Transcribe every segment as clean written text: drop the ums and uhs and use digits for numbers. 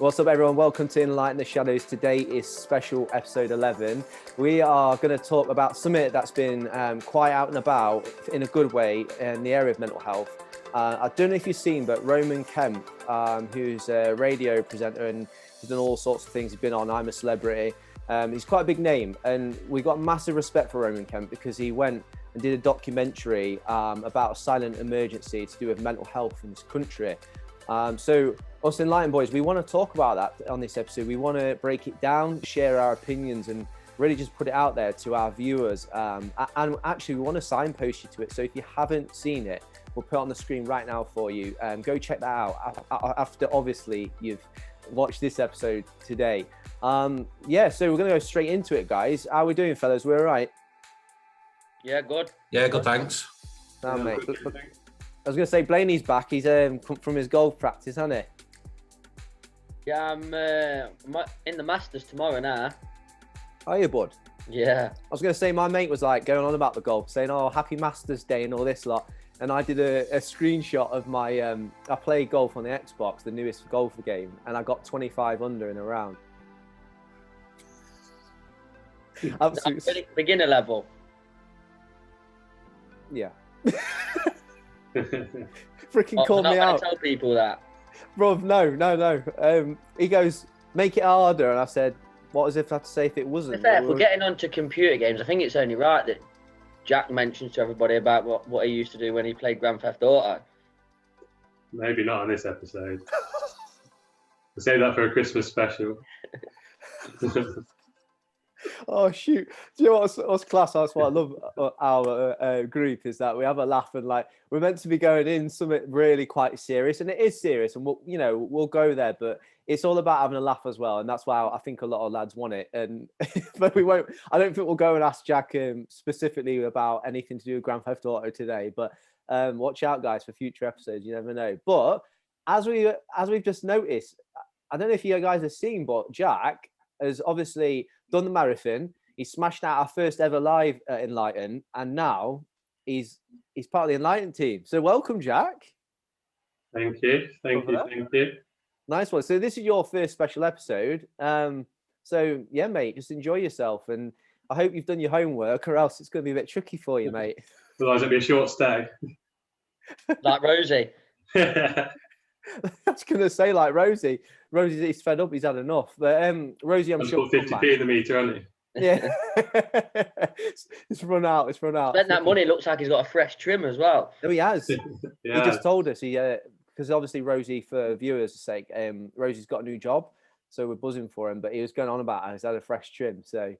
What's up, everyone? Welcome to Enlighten the Shadows. Today is special episode 11. We are going to talk about something that's been quite out and about in a good way in the area of mental health. I don't know if you've seen, but Kemp, who's a radio presenter and he's done all sorts of things. He's been on I'm a Celebrity. He's quite a big name, and we got massive respect for Kemp because he went and did a documentary about a silent emergency to do with mental health in this country. So us Enlighten boys, we want to talk about that on this episode. We want to break it down, share our opinions, and really just put it out there to our viewers. And actually, we want to signpost you to it. So if you haven't seen it, we'll put it on the screen right now for you. Go check that out after, obviously, you've watched this episode today. Yeah, so we're going to go straight into it, guys. How are we doing, fellas? We're all right? Yeah, good. Yeah, good, thanks. Mate. I was going to say, Blaine's back. He's from his golf practice, hasn't he? Yeah, I'm in the Masters tomorrow now. Are you, bud? Yeah. I was going to say, my mate was like going on about the golf, saying, oh, happy Masters Day and all this lot. And I did a screenshot of my, I play golf on the Xbox, the newest golf game, and I got 25 under in a round. Absolutely. Beginner level. Yeah. Freaking called me out. Tell people that. Bro, no. He goes, make it harder. And I said, what as if I had to say if it wasn't? Fair, if we're getting onto computer games, I think it's only right that Jack mentions to everybody about what he used to do when he played Grand Theft Auto. Maybe not on this episode. We'll save that for a Christmas special. Oh, shoot. Do you know what's class? That's what I love our group is that we have a laugh and like we're meant to be going in something really quite serious, and it is serious, and we'll go there, but it's all about having a laugh as well, and that's why I think a lot of lads want it. And but we won't. I don't think we'll go and ask Jack specifically about anything to do with Grand Theft Auto today, but watch out, guys, for future episodes. You never know. But as we've just noticed, I don't know if you guys have seen, but Jack has obviously done the marathon. He smashed out our first ever live at Enlighten, and now he's part of the Enlighten team. So welcome, Jack. Thank you. Nice one. So this is your first special episode. So yeah, mate, just enjoy yourself, and I hope you've done your homework, or else it's going to be a bit tricky for you, mate. Otherwise, it'll be a short stay. Like Rosie. I was going to say like Rosie. Rosie's fed up. He's had enough. But Rosie, I'm sure. 50p in the meter, hasn't he? Yeah. It's run out. Spent that money. Looks like he's got a fresh trim as well. No, he has. Yeah. He just told us. Because obviously Rosie, for viewers' sake, Rosie's got a new job, so we're buzzing for him. But he was going on about how he's had a fresh trim. So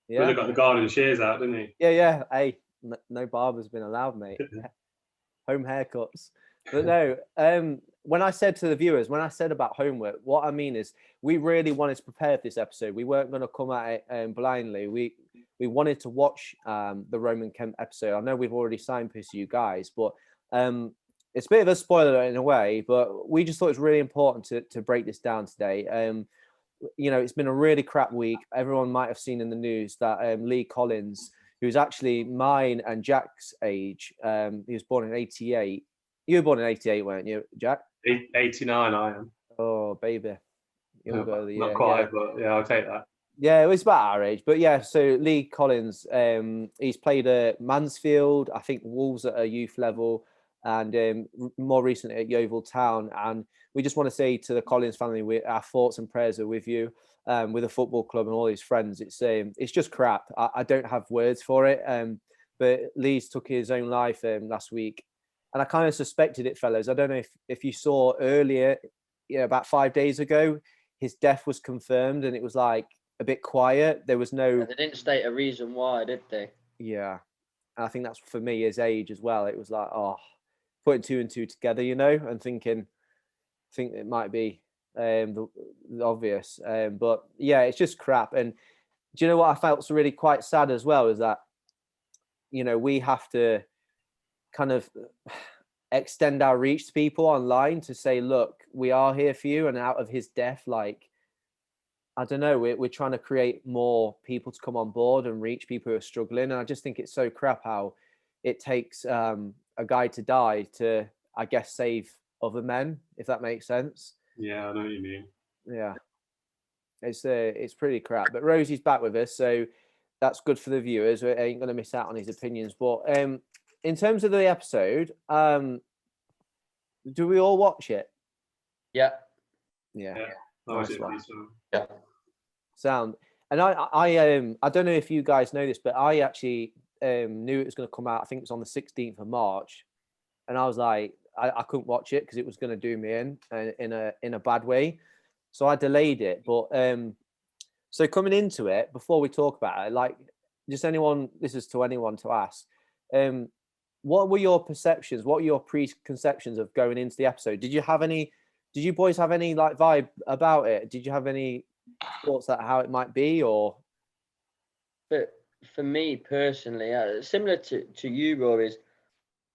yeah, Really got the garden shears out, didn't he? Yeah. Hey, no barber's been allowed, mate. Home haircuts. But no, when I said to the viewers, when I said about homework, what I mean is we really wanted to prepare for this episode. We weren't going to come at it blindly. We wanted to watch the Kemp episode. I know we've already signposted you guys, but it's a bit of a spoiler in a way, but we just thought it was really important to break this down today. It's been a really crap week. Everyone might have seen in the news that Lee Collins, who's actually mine and Jack's age, he was born in 88. You were born in 88, weren't you, Jack? 89, I am. Oh, baby. Not quite, but yeah, I'll take that. Yeah, it was about our age. But yeah, so Lee Collins, he's played at Mansfield, I think Wolves at a youth level, and more recently at Yeovil Town. And we just want to say to the Collins family, our thoughts and prayers are with you, with the football club and all his friends. It's just crap. I don't have words for it. But Lee's took his own life last week. And I kind of suspected it, fellas. I don't know if you saw earlier, about 5 days ago, his death was confirmed, and it was like a bit quiet. There was no. They didn't state a reason why, did they? Yeah, and I think that's for me his age as well. It was like, putting two and two together, and think it might be the obvious. But yeah, it's just crap. And do you know what I felt was really quite sad as well is that, we have to kind of extend our reach to people online to say, look, we are here for you. And out of his death, like, I don't know, we're trying to create more people to come on board and reach people who are struggling. And I just think it's so crap how it takes a guy to die to, I guess, save other men, if that makes sense. Yeah, I know what you mean. Yeah, it's pretty crap. But Rosie's back with us, so that's good for the viewers. We ain't gonna miss out on his opinions. But in terms of the episode, do we all watch it? Yeah. Yeah. Yeah. I watched Nice it one. as well. Yeah. Sound. And I don't know if you guys know this, but I actually knew it was going to come out. I think it was on the 16th of March, and I was like, I couldn't watch it because it was going to do me in a bad way, so I delayed it. But so coming into it, before we talk about it, like, just anyone, this is to anyone to ask, what were your perceptions? What were your preconceptions of going into the episode? Did you boys have any like vibe about it? Did you have any thoughts that how it might be, or? But for me personally, similar to you, Rory, is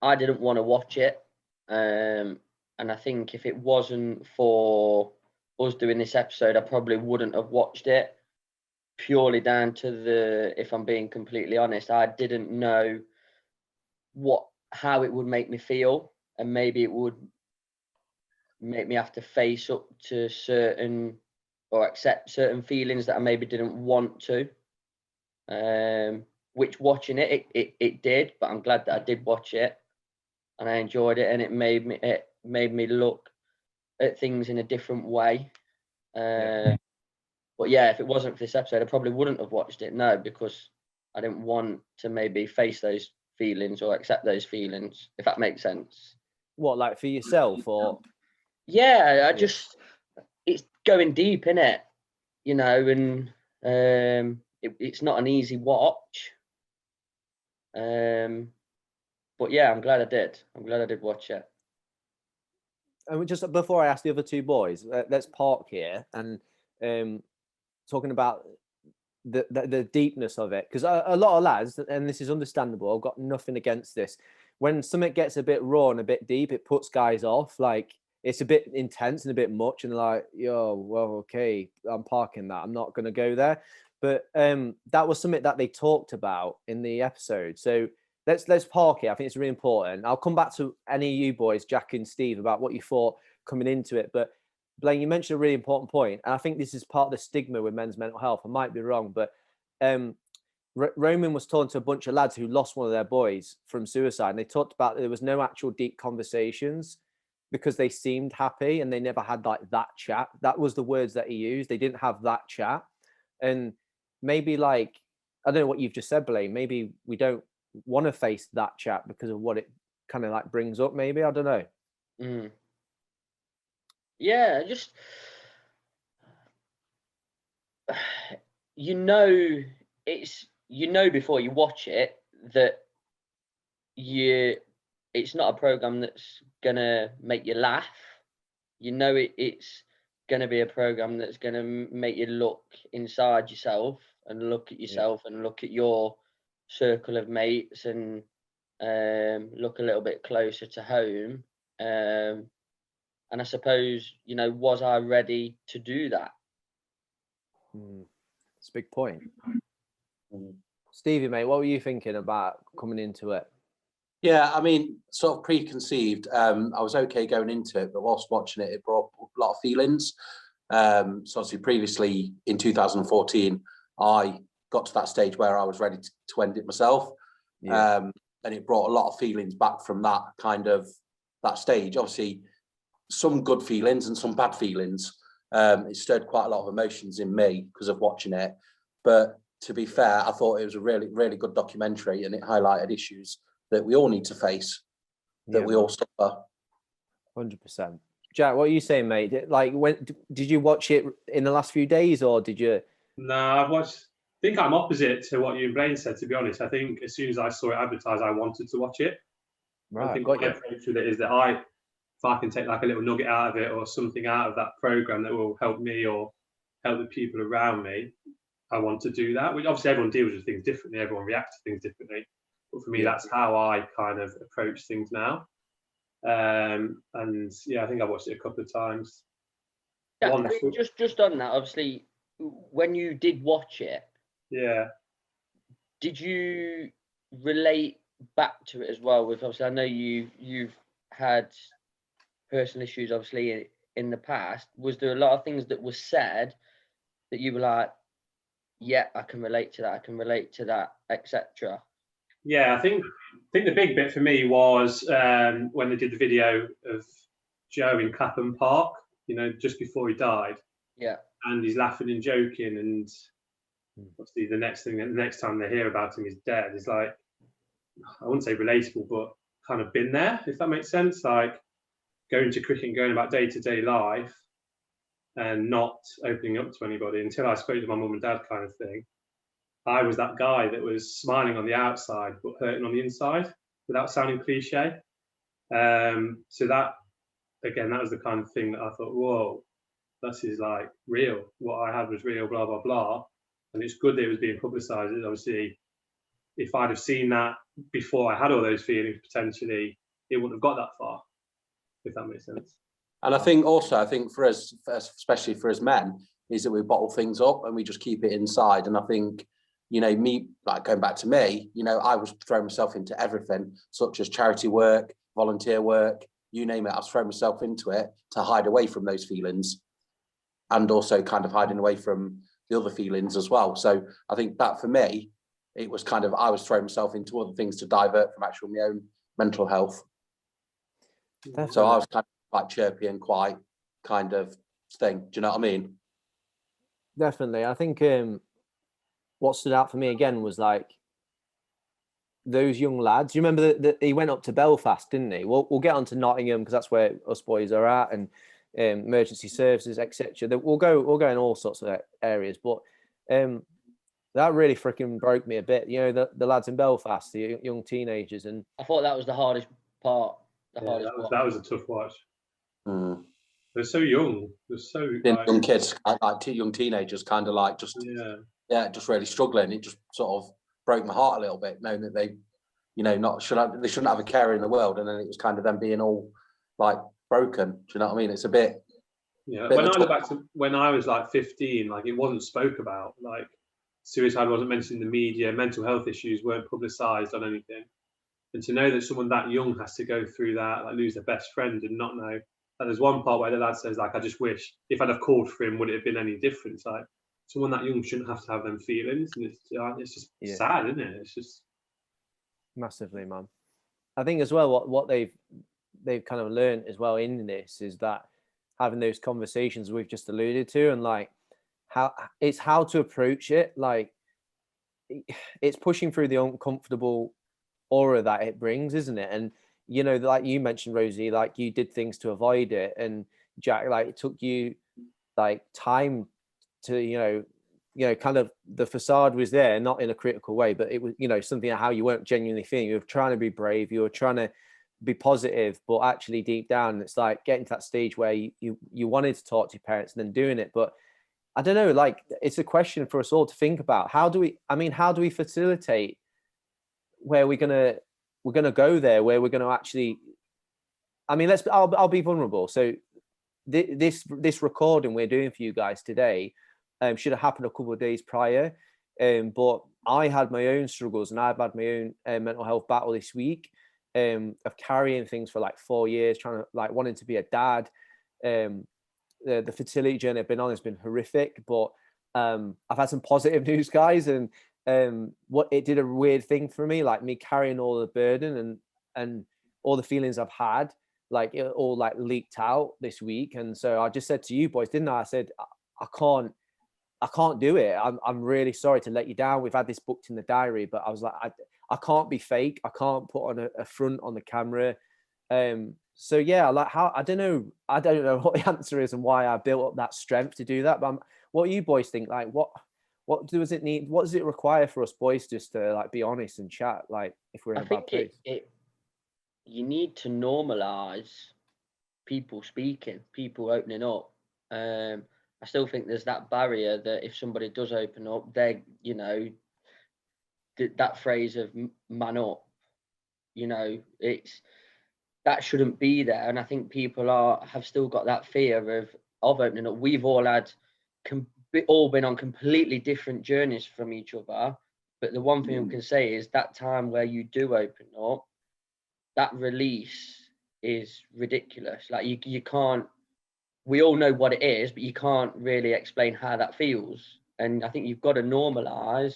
I didn't want to watch it. And I think if it wasn't for us doing this episode, I probably wouldn't have watched it, purely down to if I'm being completely honest, I didn't know how it would make me feel, and maybe it would make me have to face up to certain or accept certain feelings that I maybe didn't want to. Which watching it did, but I'm glad that I did watch it, and I enjoyed it, and it made me look at things in a different way. But yeah, if it wasn't for this episode, I probably wouldn't have watched it. No, because I didn't want to maybe face those feelings or accept those feelings, if that makes sense. What, like for yourself, or? Yeah, it's going deep, innit? You know, and it's not an easy watch. But yeah, I'm glad I did. I'm glad I did watch it. And just before I ask the other two boys, let's park here and talking about the deepness of it, because a lot of lads, and this is understandable, I've got nothing against this, when something gets a bit raw and a bit deep, it puts guys off. Like, it's a bit intense and a bit much, and they're like, yo, well, okay, I'm parking that, I'm not going to go there. But that was something that they talked about in the episode, so let's park it. I think it's really important. I'll come back to any of you boys, Jack and Steve, about what you thought coming into it. But Blaine, you mentioned a really important point, and I think this is part of the stigma with men's mental health. I might be wrong, but Roman was talking to a bunch of lads who lost one of their boys from suicide, and they talked about there was no actual deep conversations because they seemed happy and they never had like that chat. That was the words that he used. They didn't have that chat. And maybe, like, I don't know what you've just said, Blaine, maybe we don't want to face that chat because of what it kind of like brings up. Maybe, I don't know. Yeah, just before you watch it that it's not a program that's gonna make you laugh. It's gonna be a program that's gonna make you look inside yourself and look at yourself and look at your circle of mates and look a little bit closer to home. And I suppose, was I ready to do that? It's a big point. Stevie, mate, what were you thinking about coming into it? Yeah, I mean, sort of preconceived. I was okay going into it, but whilst watching it, it brought up a lot of feelings. So obviously previously in 2014, I got to that stage where I was ready to end it myself. And it brought a lot of feelings back from that stage. Obviously, some good feelings and some bad feelings. It stirred quite a lot of emotions in me because of watching it. But to be fair, I thought it was a really, really good documentary, and it highlighted issues that we all need to face, that we all suffer. 100%. Jack, what are you saying, mate? Like, when did you watch it in the last few days, or did you? No, I think I'm opposite to what you and Blaine said, to be honest. I think as soon as I saw it advertised, I wanted to watch it. Right, I think my approach with it is that if I can take like a little nugget out of it or something out of that program that will help me or help the people around me, I want to do that. Which obviously everyone deals with things differently, everyone reacts to things differently. But for me, that's how I kind of approach things now. And yeah, I think I watched it a couple of times. Yeah, just on that, obviously, when you did watch it, did you relate back to it as well? With obviously, I know you've had personal issues, obviously, in the past? Was there a lot of things that were said that you were like, yeah, I can relate to that, etc.? Yeah, I think the big bit for me was when they did the video of Joe in Clapham Park, just before he died. Yeah. And he's laughing and joking, and obviously the next time they hear about him, he's dead. It's like, I wouldn't say relatable, but kind of been there, if that makes sense. Like going to cricket and going about day-to-day life and not opening up to anybody until I spoke to my mum and dad, kind of thing. I was that guy that was smiling on the outside but hurting on the inside, without sounding cliche. So that, again, that was the kind of thing that I thought, whoa, this is like real. What I had was real, blah, blah, blah. And it's good that it was being publicised. Obviously, if I'd have seen that before I had all those feelings, potentially, it wouldn't have got that far, if that makes sense. And I think for us, especially for us men, is that we bottle things up and we just keep it inside. And I think, me, like going back to me, I was throwing myself into everything, such as charity work, volunteer work, you name it. I was throwing myself into it to hide away from those feelings, and also kind of hiding away from the other feelings as well. So I think that for me, it was kind of, I was throwing myself into other things to divert from actual my own mental health. Definitely. So I was kind of like chirpy and quiet kind of thing. Do you know what I mean? Definitely. I think what stood out for me again was like those young lads. You remember that he went up to Belfast, didn't he? We'll get on to Nottingham because that's where us boys are at, and emergency services, etc. We'll go in all sorts of areas, but that really freaking broke me a bit. The lads in Belfast, the young teenagers, and I thought that was the hardest part. That was a tough watch. Mm. They're so young. They're so young kids, like two young teenagers, kind of like just really struggling. It just sort of broke my heart a little bit, knowing that they, they shouldn't have a care in the world, and then it was kind of them being all like broken. Do you know what I mean? It's a bit. Yeah. When I look back to when I was like 15, like it wasn't spoke about. Like suicide wasn't mentioned in the media. Mental health issues weren't publicised on anything. And to know that someone that young has to go through that, like lose their best friend and not know. Like there's one part where the lad says, like, I just wish if I'd have called for him, would it have been any different? Like someone that young shouldn't have to have them feelings, and it's just sad, isn't it? It's just massively, man. I think as well what they've kind of learned as well in this is that having those conversations we've just alluded to, and like how to approach it. Like it's pushing through the uncomfortable aura that it brings, isn't it? And like you mentioned, Rosie, like you did things to avoid it, and Jack, like it took you like time to kind of the facade was there, not in a critical way, but it was something how you weren't genuinely feeling. You were trying to be brave, you were trying to be positive, but actually deep down it's like getting to that stage where you wanted to talk to your parents and then doing it. But I don't know, like it's a question for us all to think about. How do we facilitate where we're gonna go there, where we're gonna actually, I'll be vulnerable. So this recording we're doing for you guys today should have happened a couple of days prior, but I had my own struggles and I've had my own mental health battle this week, of carrying things for like 4 years, trying to like wanting to be a dad. The fertility journey I've been on has been horrific, but I've had some positive news, guys, and what it did a weird thing for me, like me carrying all the burden and all the feelings I've had, like it all like leaked out this week. And so I just said to you boys, didn't I said I can't do it. I'm really sorry to let you down. We've had this booked in the diary, but I was like, I can't be fake. I can't put on a front on the camera. So yeah, like I don't know what the answer is and why I built up that strength to do that. But what do you boys think? Like what does it need? What does it require for us boys just to like be honest and chat? Like if we're in a bad place. You need to normalize people speaking, people opening up. I still think there's that barrier that if somebody does open up, they, that phrase of man up, that shouldn't be there. And I think people have still got that fear of opening up. We've all been on completely different journeys from each other. But the one thing we can say is that time where you do open up, that release is ridiculous. Like you can't we all know what it is, but you can't really explain how that feels. And I think you've got to normalize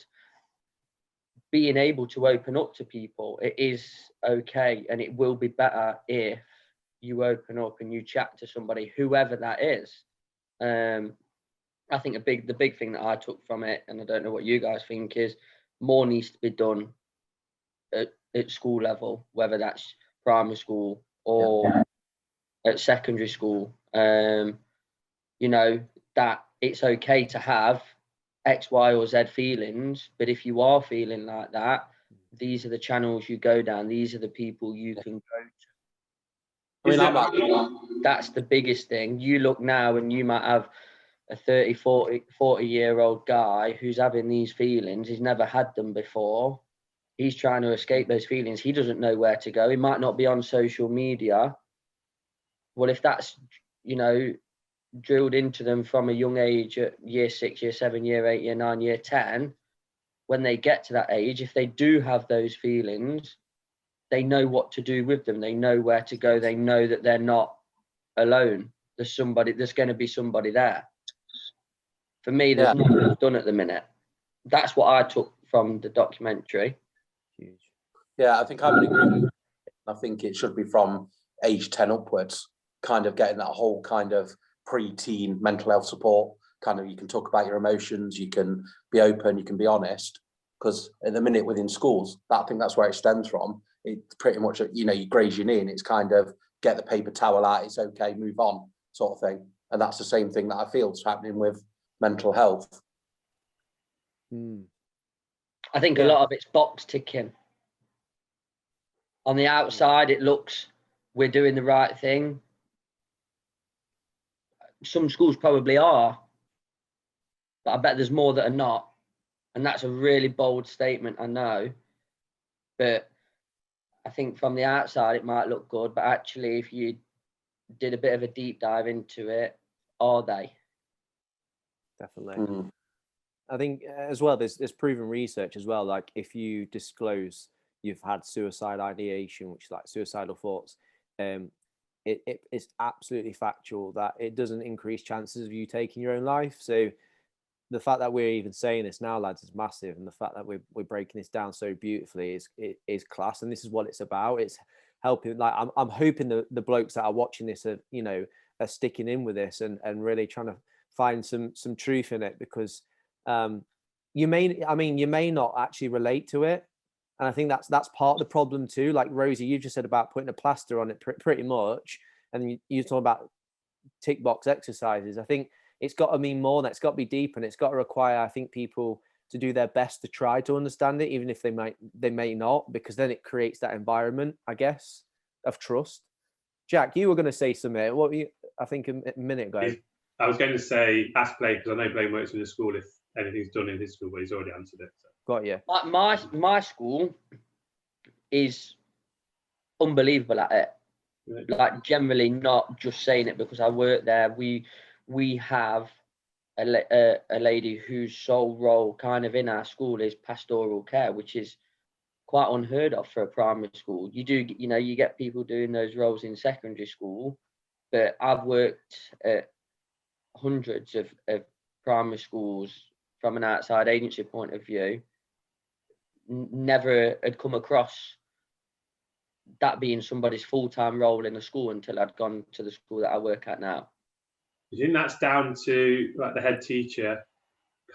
being able to open up to people. It is okay, and it will be better if you open up and you chat to somebody, whoever that is. I think the big thing that I took from it, and I don't know what you guys think, is more needs to be done at school level, whether that's primary school or at secondary school. You know, that it's okay to have X, Y, or Z feelings, but if you are feeling like that, these are the channels you go down. These are the people you can go to. I mean, That's the biggest thing. You look now and you might have a 30, 40-year-old guy who's having these feelings. He's never had them before. He's trying to escape those feelings. He doesn't know where to go. He might not be on social media. Well, if that's, you know, drilled into them from a young age at year 6, year 7, year 8, year 9, year 10, when they get to that age, if they do have those feelings, they know what to do with them. They know where to go. They know that they're not alone. There's going to be somebody there. For me, there's nothing done at the minute. That's what I took from the documentary. Huge. Yeah, I think I'm in agreement. I think it should be from age 10 upwards, kind of getting that whole kind of pre-teen mental health support. Kind of, you can talk about your emotions, you can be open, you can be honest. Because at the minute within schools, I think that's where it stems from. It's pretty much, you know, you graze your knee and it's kind of get the paper towel out, it's okay, move on, sort of thing. And that's the same thing that I feel is happening with mental health. I think a lot of it's box ticking. On the outside, it looks we're doing the right thing. Some schools probably are, but I bet there's more that are not. And that's a really bold statement, I know. But I think from the outside, it might look good. But actually, if you did a bit of a deep dive into it, are they? Definitely. I think as well, there's proven research as well. Like if you disclose you've had suicide ideation, which is like suicidal thoughts, it's absolutely factual that it doesn't increase chances of you taking your own life. So the fact that we're even saying this now, lads, is massive, and the fact that we're breaking this down so beautifully is class. And this is what it's about. It's helping. Like I'm hoping the blokes that are watching this are, you know, are sticking in with this and really trying to find some truth in it, because you may not actually relate to it, and I think that's part of the problem too. Like Rosie, you just said about putting a plaster on it pretty much, and you talk about tick box exercises. I think it's got to mean more. It's got to be deep, and it's got to require, I think, people to do their best to try to understand it, even if they may not, because then it creates that environment, I guess, of trust. Jack, you were going to say something. What were you? I think a minute ago. I was going to say ask Blaine, because I know Blaine works in the school, if anything's done in his school, but he's already answered it. So. Got you. My school is unbelievable at it. Right. Like generally, not just saying it because I work there. We have a lady whose sole role kind of in our school is pastoral care, which is quite unheard of for a primary school. You get people doing those roles in secondary school, but I've worked at hundreds of primary schools from an outside agency point of view. Never had come across that being somebody's full-time role in a school until I'd gone to the school that I work at now. Do you think that's down to like the head teacher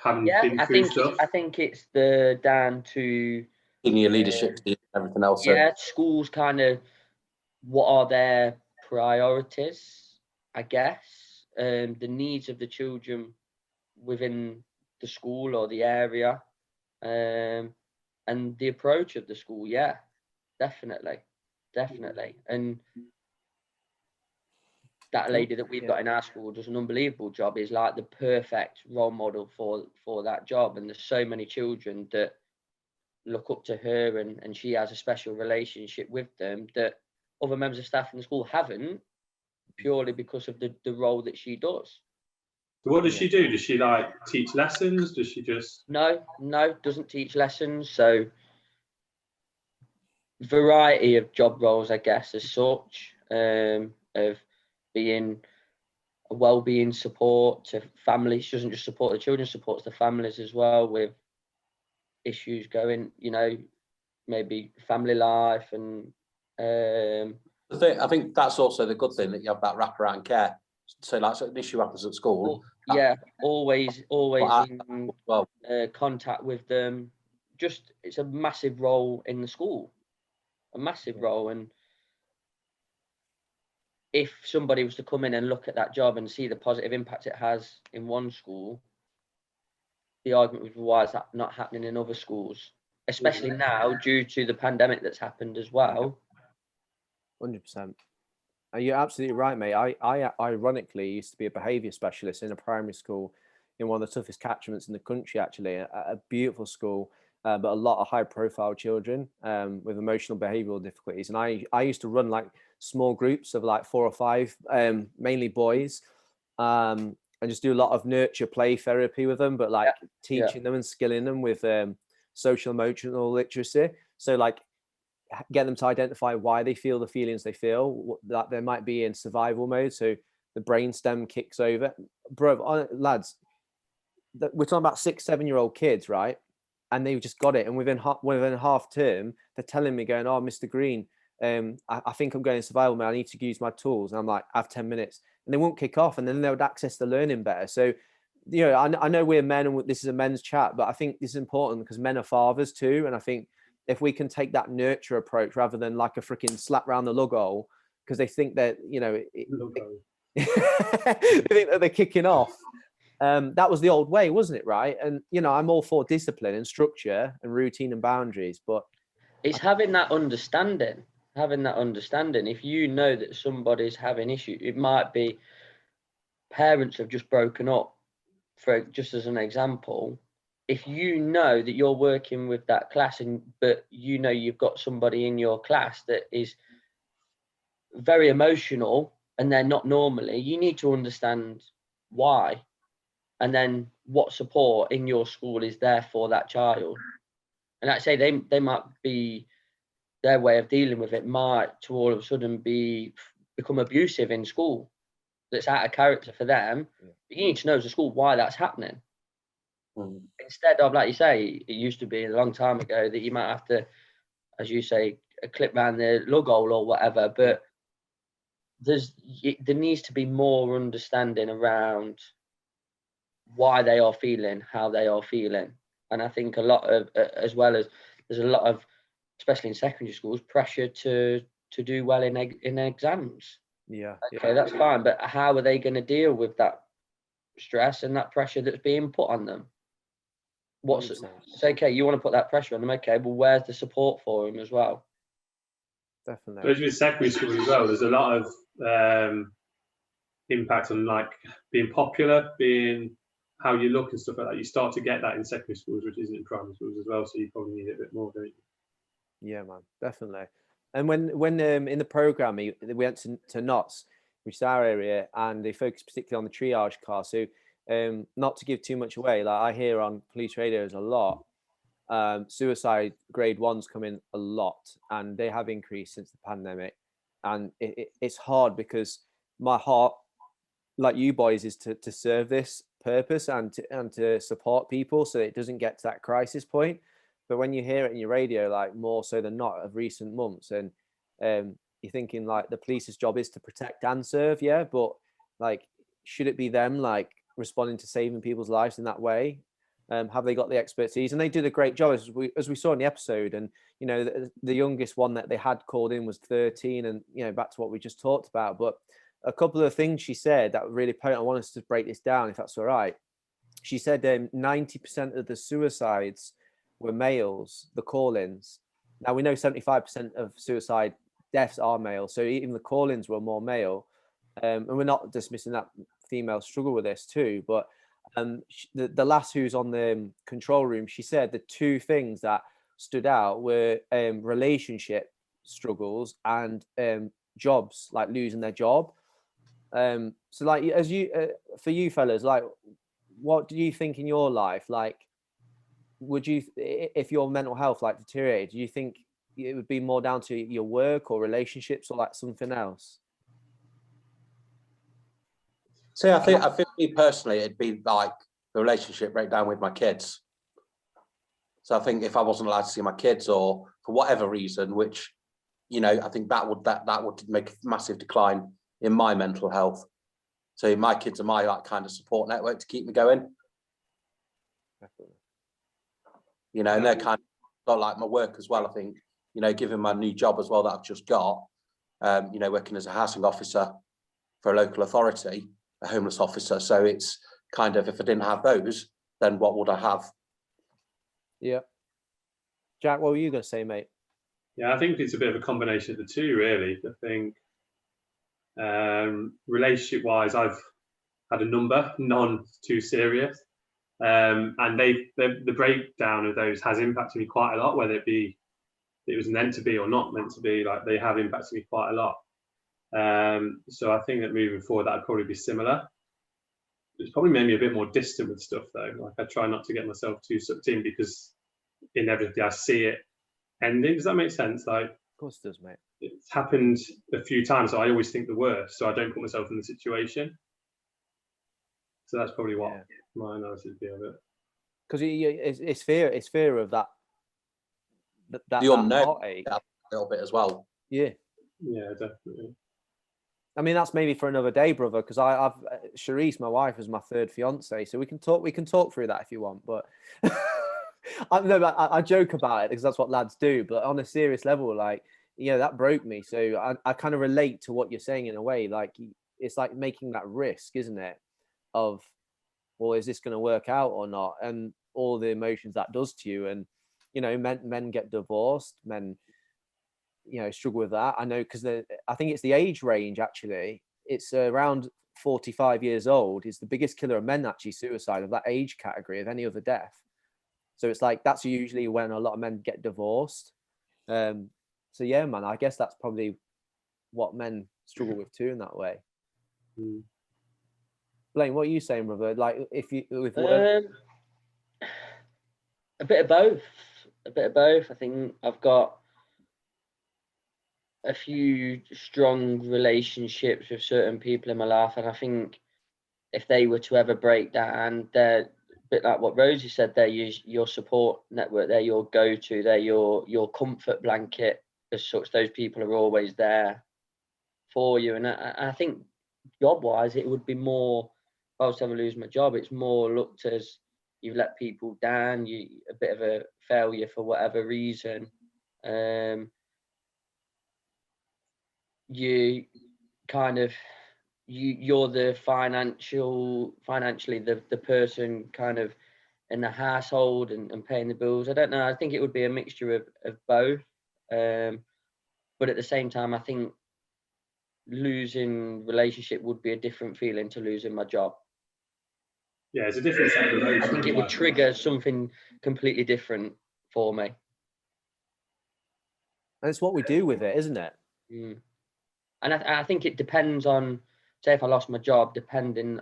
having been through stuff? I think it's down to senior leadership and everything else. Yeah, schools kind of, what are their priorities, I guess, the needs of the children within the school or the area, and the approach of the school. Yeah, definitely. And that lady that we've got in our school does an unbelievable job, is like the perfect role model for that job. And there's so many children that look up to her, and she has a special relationship with them that other members of staff in the school haven't, purely because of the role that she does. So what does she do? Does she like teach lessons? Does she just... No, doesn't teach lessons. So variety of job roles, I guess, as such, of being a well-being support to families. She doesn't just support the children, supports the families as well with issues going, you know, maybe family life and I think that's also the good thing, that you have that wraparound care. So like, so an issue happens at school. Yeah, always in well, contact with them. Just, it's a massive role in the school, a massive role. And if somebody was to come in and look at that job and see the positive impact it has in one school, the argument would be, why is that not happening in other schools, especially now due to the pandemic that's happened as well. 100%. You're absolutely right, mate. I ironically used to be a behaviour specialist in a primary school in one of the toughest catchments in the country, actually, a beautiful school, but a lot of high-profile children with emotional behavioural difficulties. And I used to run like small groups of like 4 or 5, mainly boys, and just do a lot of nurture play therapy with them, but like teaching them and skilling them with social emotional literacy. So like, get them to identify why they feel the feelings they feel, that they might be in survival mode, so the brainstem kicks over. Bro, lads, we're talking about 6-7-year-old kids, right? And they've just got it, and within half term they're telling me, going, "Oh, Mr. Green, I think I'm going survival mode, I need to use my tools." And I'm like, "I have 10 minutes." And they won't kick off, and then they would access the learning better. So, you know, I know we're men and this is a men's chat, but I think this is important because men are fathers too. And I think if we can take that nurture approach rather than like a freaking slap round the lug hole, because they think that, you know, they think that they're kicking off. That was the old way, wasn't it? Right. And, you know, I'm all for discipline and structure and routine and boundaries, but it's having that understanding. If you know that somebody's having issues, it might be parents have just broken up, for just as an example. If you know that you're working with that class, but you know you've got somebody in your class that is very emotional and they're not normally, you need to understand why, and then what support in your school is there for that child. And like I say, they might be, their way of dealing with it might to all of a sudden become abusive in school. That's out of character for them. But you need to know as a school why that's happening. Instead of, like you say, it used to be a long time ago that you might have to, as you say, clip around the lug hole or whatever. But there needs to be more understanding around why they are feeling how they are feeling. And I think a lot of, as well as there's a lot of, especially in secondary schools, pressure to do well in exams. Okay, that's fine, but how are they going to deal with that stress and that pressure that's being put on them? It's okay, you want to put that pressure on them, okay, well, where's the support for them as well? Definitely. But with secondary school as well, there's a lot of impact on like being popular, being how you look and stuff like that. You start to get that in secondary schools, which isn't in primary schools as well, so you probably need it a bit more, don't you? Yeah, man, definitely. And when in the programme we went to Notts, which is our area, and they focused particularly on the triage car. So not to give too much away, like I hear on police radios a lot, suicide grade 1s come in a lot, and they have increased since the pandemic. And it's hard because my heart, like you boys, is to serve this purpose and to support people so it doesn't get to that crisis point. But when you hear it in your radio, like more so than not of recent months, and you're thinking like the police's job is to protect and serve, yeah, but like, should it be them like responding to saving people's lives in that way? Have they got the expertise? And they did a great job, as we saw in the episode. And you know, the youngest one that they had called in was 13, and you know, back to what we just talked about. But a couple of things she said that were really potent. I want us to break this down, if that's all right. She said 90% of the suicides were males, the call-ins. Now we know 75% of suicide deaths are male, so even the call-ins were more male. And we're not dismissing that females struggle with this too, but the lass who's on the control room, she said the two things that stood out were relationship struggles and jobs, like losing their job. So like, as you for you fellas, like, what do you think in your life, like, would you, if your mental health like deteriorated, do you think it would be more down to your work or relationships or like something else? See, I think me personally, it'd be like the relationship breakdown with my kids. So I think if I wasn't allowed to see my kids, or for whatever reason, which, you know, I think that would make a massive decline in my mental health. So my kids are my like kind of support network to keep me going. Definitely. You know, and they're kind of like my work as well. I think, you know, given my new job as well that I've just got, you know, working as a housing officer for a local authority, a homeless officer. So it's kind of, if I didn't have those, then what would I have? Yeah. Jack, what were you going to say, mate? Yeah, I think it's a bit of a combination of the two, really. I think relationship-wise, I've had a number, none too serious, and the breakdown of those has impacted me quite a lot. Whether it was meant to be or not meant to be, like they have impacted me quite a lot. So I think that moving forward, that'd probably be similar. It's probably made me a bit more distant with stuff, though. Like I try not to get myself too sucked in, because inevitably I see it ending. Does that make sense? Like, Of course it does, mate. it's happened a few times, so I always think the worst, so I don't put myself in the situation. So that's probably what my analysis would be of it. Because it's fear of that The unknown, heartache. a little bit as well. Yeah. Yeah, definitely. I mean, that's maybe for another day, brother. Because I've Charisse, my wife, is my third fiance, so we can talk through that if you want. But I joke about it because that's what lads do. But on a serious level, like, that broke me. So I kind of relate to what you're saying in a way. Like, it's like making that risk, isn't it? Of, well, is this going to work out or not? And all the emotions that does to you. And men get divorced, men struggle with that. I know, because I think it's the age range, actually. It's around 45 years old is the biggest killer of men, actually, suicide, of that age category, of any other death. So it's like, that's usually when a lot of men get divorced. So yeah, man, I guess that's probably what men struggle with too, in that way. Blaine, what are you saying, brother? Like, if you with work? A bit of both. I think I've got a few strong relationships with certain people in my life, and I think if they were to ever break down, they're a bit like what Rosie said. They're your support network. They're your go-to. They're your comfort blanket as such. Those people are always there for you. And I think job-wise, it would be more, if I was to ever lose my job, it's more looked as you've let people down, you a bit of a failure for whatever reason. You kind of you're the financially the person kind of in the household and paying the bills. I don't know. I think it would be a mixture of both. But at the same time, I think losing relationship would be a different feeling to losing my job. Yeah, it's a different set of emotions. I think it would trigger something completely different for me. And it's what we do with it, isn't it? And I think it depends on, say, if I lost my job, depending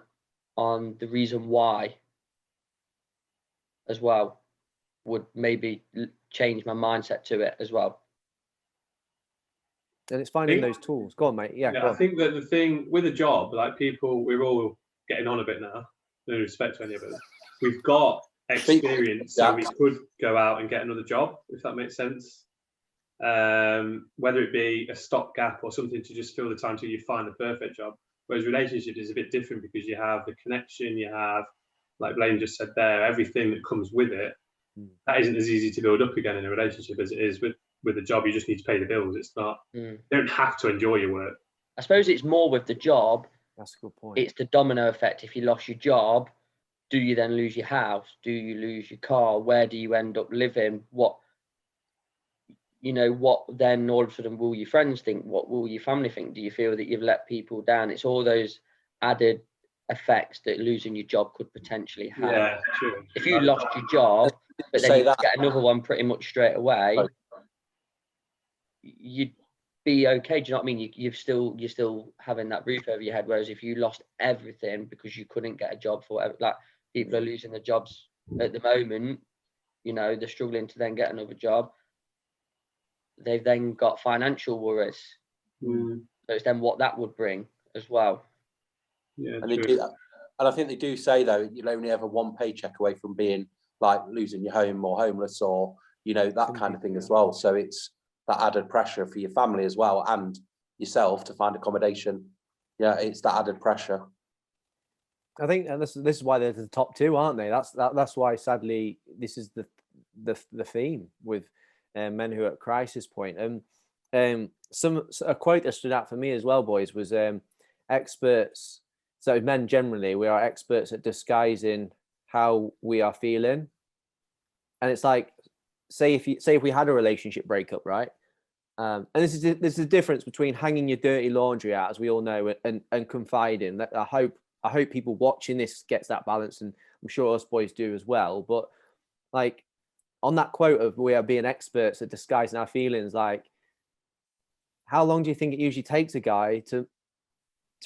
on the reason why as well, would maybe change my mindset to it as well. And it's finding those tools. Go on, mate. Yeah, I think that the thing with a job, like people, we're all getting on a bit now, no respect to any of us. We've got experience, so we could go out and get another job, if that makes sense. Whether it be a stopgap or something to just fill the time till you find the perfect job. Whereas relationship is a bit different, because you have the connection, you have, like Blaine just said there, everything that comes with it. That isn't as easy to build up again in a relationship as it is with a job. You just need to pay the bills. It's not, you don't have to enjoy your work. I suppose it's more with the job. That's a good point. It's the domino effect. If you lost your job, do you then lose your house? Do you lose your car? Where do you end up living? What then all of a sudden will your friends think? What will your family think? Do you feel that you've let people down? It's all those added effects that losing your job could potentially have. Yeah, true. If you lost your job, but then you get another one pretty much straight away, you'd be okay. Do you know what I mean? You're still having that roof over your head. Whereas if you lost everything because you couldn't get a job for whatever, like people are losing their jobs at the moment, they're struggling to then get another job. They've then got financial worries. So it's then what that would bring as well. Yeah, And they do that. And I think they do say though, you'll only ever one paycheck away from being like losing your home or homeless or, you know, that kind of thing as well. So it's that added pressure for your family as well and yourself to find accommodation. Yeah, it's that added pressure. I think, and this is why they're the top two, aren't they? That's why, sadly, this is the theme with men who are at crisis point. And a quote that stood out for me as well, boys, was experts. So men generally, we are experts at disguising how we are feeling. And it's like, say if we had a relationship breakup, right? And this is the difference between hanging your dirty laundry out, as we all know, and confiding. That I hope people watching this gets that balance, and I'm sure us boys do as well. But like on that quote of we are being experts at disguising our feelings, like how long do you think it usually takes a guy to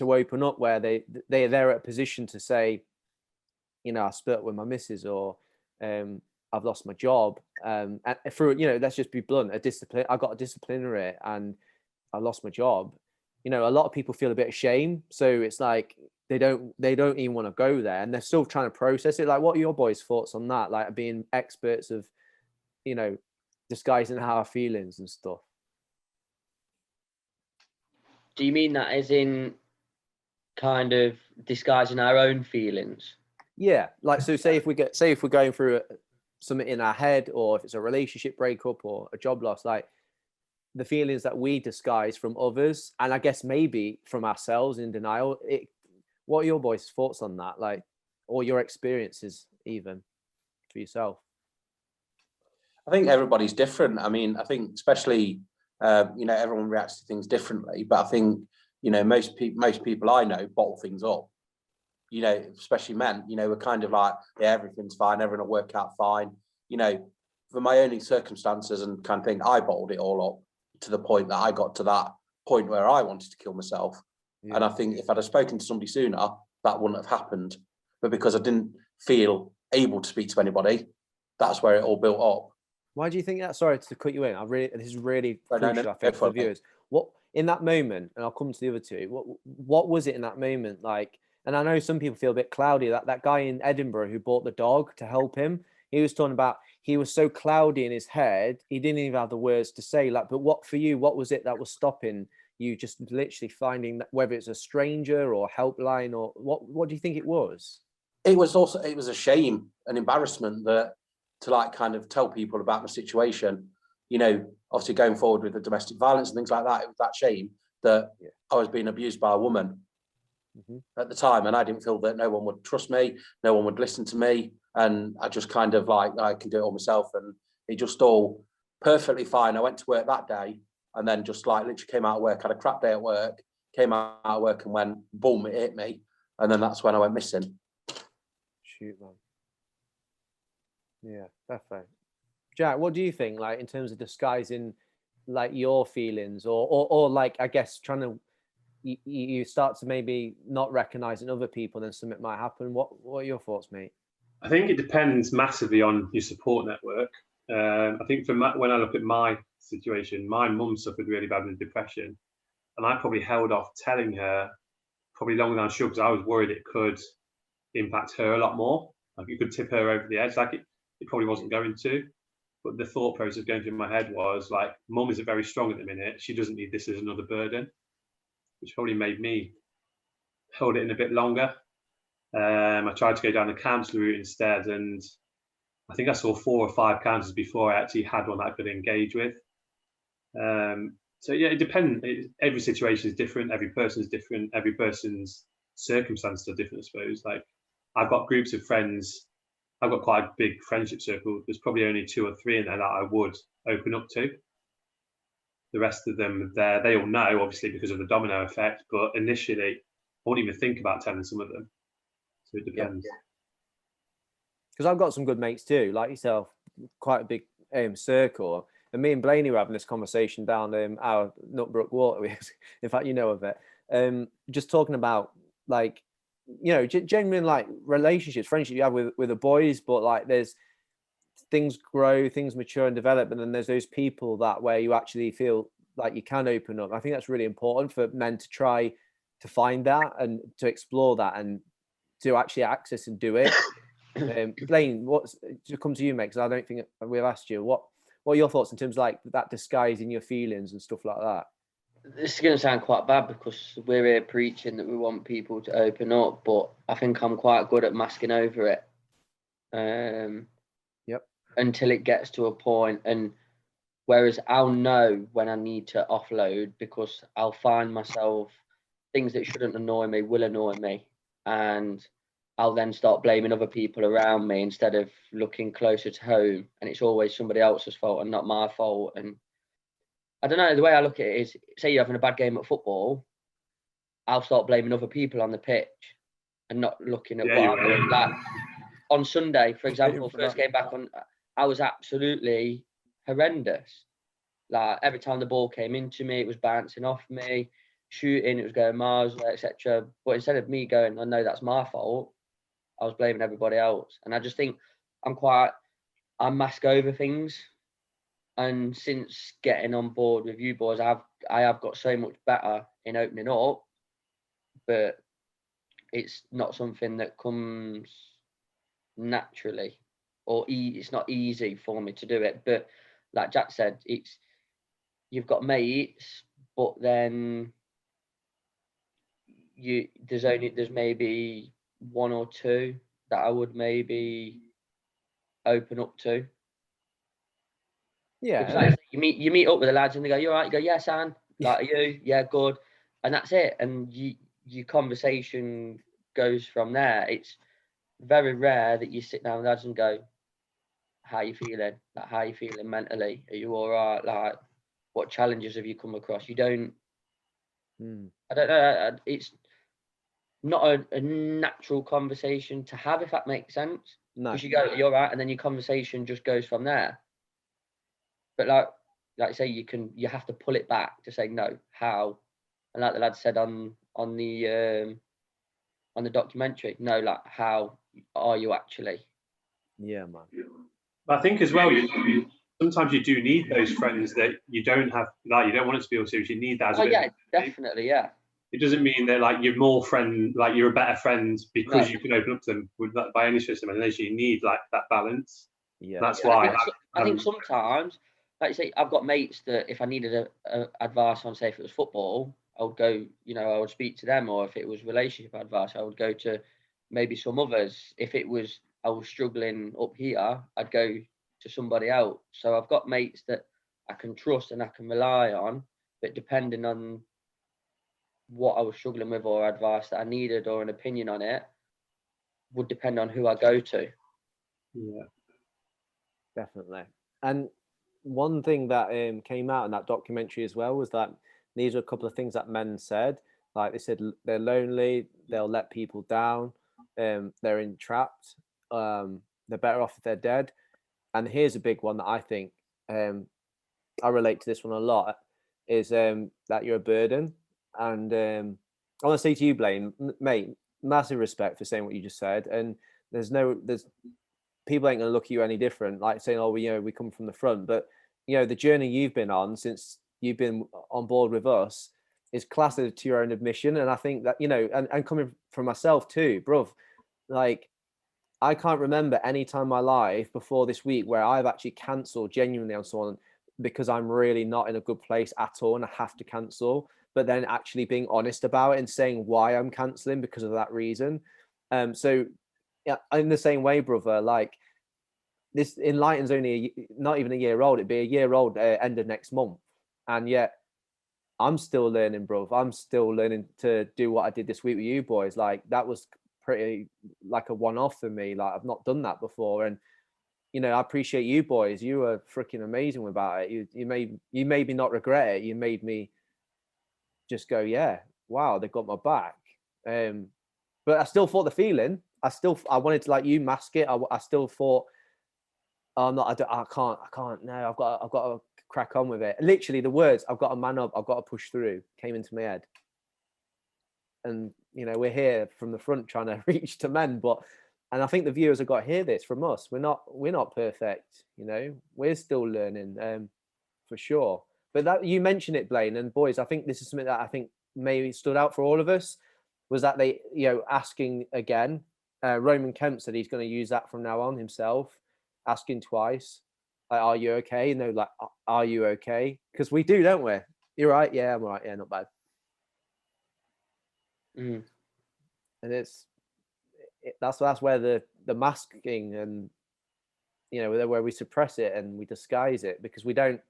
open up where they're at a position to say, you know, I split with my missus, or I've lost my job, and through, you know, let's just be blunt, I got a disciplinary and I lost my job. You know, a lot of people feel a bit of shame, so it's like they don't even want to go there, and they're still trying to process it. Like, what are your boys' thoughts on that? Like being experts of, you know, disguising our feelings and stuff. Do you mean that as in kind of disguising our own feelings? Yeah, like, so say if we're going through something in our head, or if it's a relationship breakup or a job loss, like the feelings that we disguise from others, and I guess maybe from ourselves in denial. What are your boys' thoughts on that? Like, or your experiences even for yourself? I think everybody's different. I mean, I think especially, you know, everyone reacts to things differently, but I think, you know, most people I know bottle things up. You know, especially men, you know, we're kind of like, yeah, everything's fine, everything will work out fine. You know, for my own circumstances and kind of thing, I bottled it all up to the point that I got to that point where I wanted to kill myself. Yeah. And I think if I'd have spoken to somebody sooner, that wouldn't have happened. But because I didn't feel able to speak to anybody, that's where it all built up. Why do you think that? Sorry to cut you in. This is really crucial, I think, for the viewers. What in that moment, and I'll come to the other two. What was it in that moment like? And I know some people feel a bit cloudy. That guy in Edinburgh who bought the dog to help him, he was talking about he was so cloudy in his head, he didn't even have the words to say. Like, but what for you? What was it that was stopping you just literally finding that, whether it's a stranger or helpline, or what do you think it was? It was a shame and embarrassment that to like kind of tell people about the situation. You know, obviously going forward with the domestic violence and things like that, it was that shame that I was being abused by a woman. At the time, and I didn't feel that no one would trust me, no one would listen to me, and I just kind of like, I can do it all myself, and it just all perfectly fine. I went to work that day, and then just like literally came out of work, had a crap day at work, came out of work, and went boom, it hit me, and then that's when I went missing. Shoot, man. Yeah, definitely. Jack, what do you think, like in terms of disguising like your feelings, or like, I guess trying to you start to maybe not recognizing other people, then something might happen. What are your thoughts, mate? I think it depends massively on your support network. I think when I look at my situation, my mum suffered really bad with depression, and I probably held off telling her probably longer than I should, because I was worried it could impact her a lot more. Like it could tip her over the edge. Like it probably wasn't going to. But the thought process going through my head was like, mum isn't very strong at the minute. She doesn't need this as another burden, which probably made me hold it in a bit longer. I tried to go down the counsellor route instead, and I think I saw 4 or 5 counsellors before I actually had one that I could engage with. So yeah, it depends. Every situation is different. Every person is different. Every person's circumstances are different, I suppose. Like I've got groups of friends. I've got quite a big friendship circle. There's probably only 2 or 3 in there that I would open up to. The rest of them, they all know, obviously, because of the domino effect. But initially, I won't even think about telling some of them. So it depends. Because I've got some good mates too, like yourself, quite a big circle. And me and Blaine were having this conversation down our Nutbrook Water. In fact, you know of it. Just talking about like, you know, genuine like relationships, friendship you have with the boys, but like there's things grow, things mature and develop, and then there's those people that where you actually feel like you can open up. I think that's really important for men to try to find that and to explore that and to actually access and do it. Blaine, what's to come to you, mate? Because I don't think we've asked you what are your thoughts in terms of like that disguising your feelings and stuff like that. This is going to sound quite bad because we're here preaching that we want people to open up, but I think I'm quite good at masking over it. Yep. Until it gets to a point, and whereas I'll know when I need to offload, because I'll find myself things that shouldn't annoy me will annoy me, and I'll then start blaming other people around me instead of looking closer to home, and it's always somebody else's fault and not my fault. And I don't know, the way I look at it is, say you're having a bad game at football, I'll start blaming other people on the pitch and not looking at what I'm doing. Like on Sunday, for example, first game back on, I was absolutely horrendous. Like every time the ball came into me, it was bouncing off me, shooting, it was going miles, etc. But instead of me going, I know that's my fault, I was blaming everybody else. And I just think I mask over things. And since getting on board with you boys, I have got so much better in opening up, but it's not something that comes naturally, or it's not easy for me to do it. But like Jack said, you've got mates, but then there's maybe one or two that I would maybe open up to. Yeah. Like, you meet up with the lads and they go, "You all right?" You go, "Yes, Anne." Like, "Are you?" "Yeah, good." And that's it. And your conversation goes from there. It's very rare that you sit down with lads and go, "How you feeling? Like, how you feeling mentally? Are you all right? Like, what challenges have you come across?" You don't. I don't know. It's not a natural conversation to have, if that makes sense. No. Because you go, "You're right," and then your conversation just goes from there. But like I say, you have to pull it back to say no, how, and like the lad said on the documentary, no, like how are you actually? Yeah, man. I think as well, sometimes you do need those friends that you don't have, like you don't want it to be all serious. You need that as a bit. Yeah, definitely, yeah. It doesn't mean that like you're more friend, like you're a better friend because you can open up to them by any stretch of imagination. You need like that balance. Yeah, that's why I think sometimes, like you say, I've got mates that if I needed a advice on, say, if it was football, I would go, I would speak to them, or if it was relationship advice, I would go to maybe some others. If it was I was struggling up here, I'd go to somebody else. So I've got mates that I can trust and I can rely on, but depending on what I was struggling with or advice that I needed or an opinion on it, would depend on who I go to. Yeah, definitely. And one thing that came out in that documentary as well was that these are a couple of things that men said. Like they said, they're lonely, they'll let people down, they're entrapped, they're better off if they're dead. And here's a big one that I think I relate to this one a lot, is that you're a burden. And I want to say to you, Blaine, mate, massive respect for saying what you just said. And there's people ain't gonna look at you any different, like saying, "Oh, we come from the front." But the journey you've been on since you've been on board with us is classed to your own admission. And I think that and coming from myself too, bruv, like I can't remember any time in my life before this week where I've actually cancelled genuinely on someone because I'm really not in a good place at all and I have to cancel, but then actually being honest about it and saying why I'm cancelling because of that reason. So yeah, in the same way, brother, like this Enlighten's only not even a year old. It'd be a year old end of next month. And yet I'm still learning, bro. I'm still learning to do what I did this week with you boys. Like that was pretty like a one-off for me. Like I've not done that before. And I appreciate you boys. You were freaking amazing about it. You made me not regret it. You made me just go, yeah, wow, they got my back. But I still thought the feeling. I wanted to, like you, mask it. I still thought, oh, I'm not. I can't. No, I've got to crack on with it. Literally, the words, "I've got to man up. I've got to push through," came into my head. And we're here from the front trying to reach to men, and I think the viewers have got to hear this from us. We're not perfect. We're still learning, for sure. But that you mentioned it, Blaine, and boys, I think this is something that I think maybe stood out for all of us was that they, asking again. Roman Kemp said he's going to use that from now on himself, asking twice, like, "Are you okay?" And they're like, "Are you okay?" Because we do, don't we? You're right. Yeah, I'm right. Yeah, not bad. Mm. And that's where the masking and where we suppress it and we disguise it because we don't.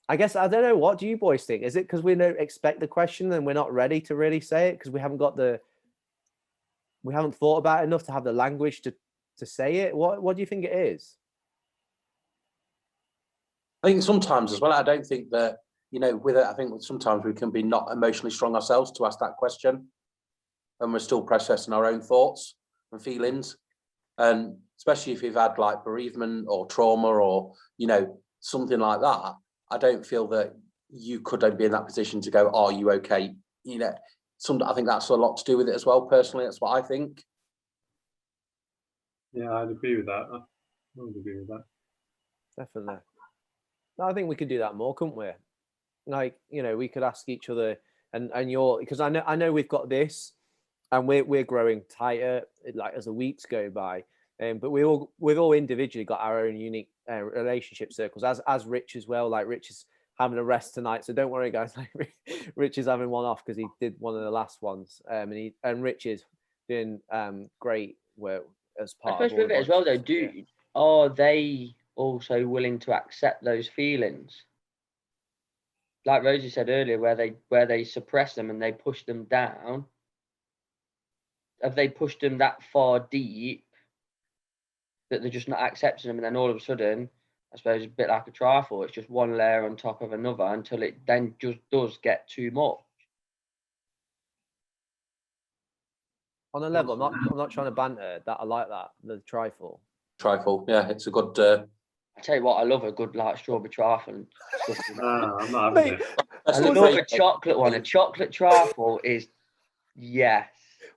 I guess I don't know. What do you boys think? Is it because we don't expect the question and we're not ready to really say it because we haven't thought about it enough to have the language to say it? What do you think it is? I think sometimes as well, I don't think that, with it, I think sometimes we can be not emotionally strong ourselves to ask that question. And we're still processing our own thoughts and feelings. And especially if you've had like bereavement or trauma or, something like that, I don't feel that you couldn't be in that position to go, "Are you okay?" I think that's a lot to do with it as well. Personally, that's what I think. Yeah, I'd agree with that. I would agree with that. Definitely. No, I think we could do that more, couldn't we? Like, we could ask each other and because I know we've got this and we're growing tighter like as the weeks go by. But we've all individually got our own unique relationship circles as Rich as well. Like Rich is having a rest tonight, so don't worry, guys. Like Rich is having one off because he did one of the last ones, and Rich is doing great work as part of all with it as well, though. Are they also willing to accept those feelings? Like Rosie said earlier, where they suppress them and they push them down. Have they pushed them that far deep that they're just not accepting them, and then all of a sudden, I suppose, a bit like a trifle, it's just one layer on top of another until it then just does get too much. On a level, I'm not trying to banter. That I like that the trifle. Trifle, yeah, it's a good. I tell you what, I love a good like strawberry trifle and stuff. I'm not having it. I love a chocolate one. A chocolate trifle is yes.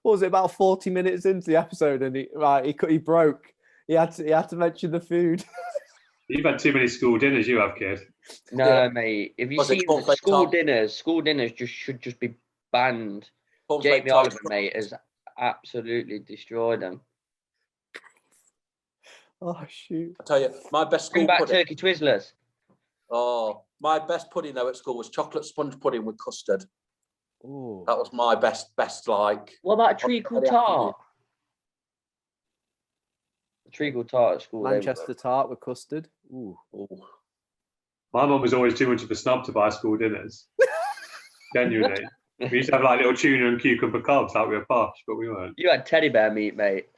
What was it, about 40 minutes into the episode, and he broke. He had to mention the food. You've had too many school dinners, you have, kid. No, mate. If you see school dinners should just be banned. Jamie Oliver, mate, has absolutely destroyed them. Oh shoot! I tell you, my best school Bring back pudding. turkey Twizzlers. Oh, my best pudding though at school was chocolate sponge pudding with custard. Ooh. That was my best like. What about treacle tart? Treacle tart at school. Manchester tart with custard. Ooh. My mum was always too much of a snob to buy school dinners. Genuinely. We used to have like little tuna and cucumber cobs like we were posh, but we weren't. You had teddy bear meat, mate.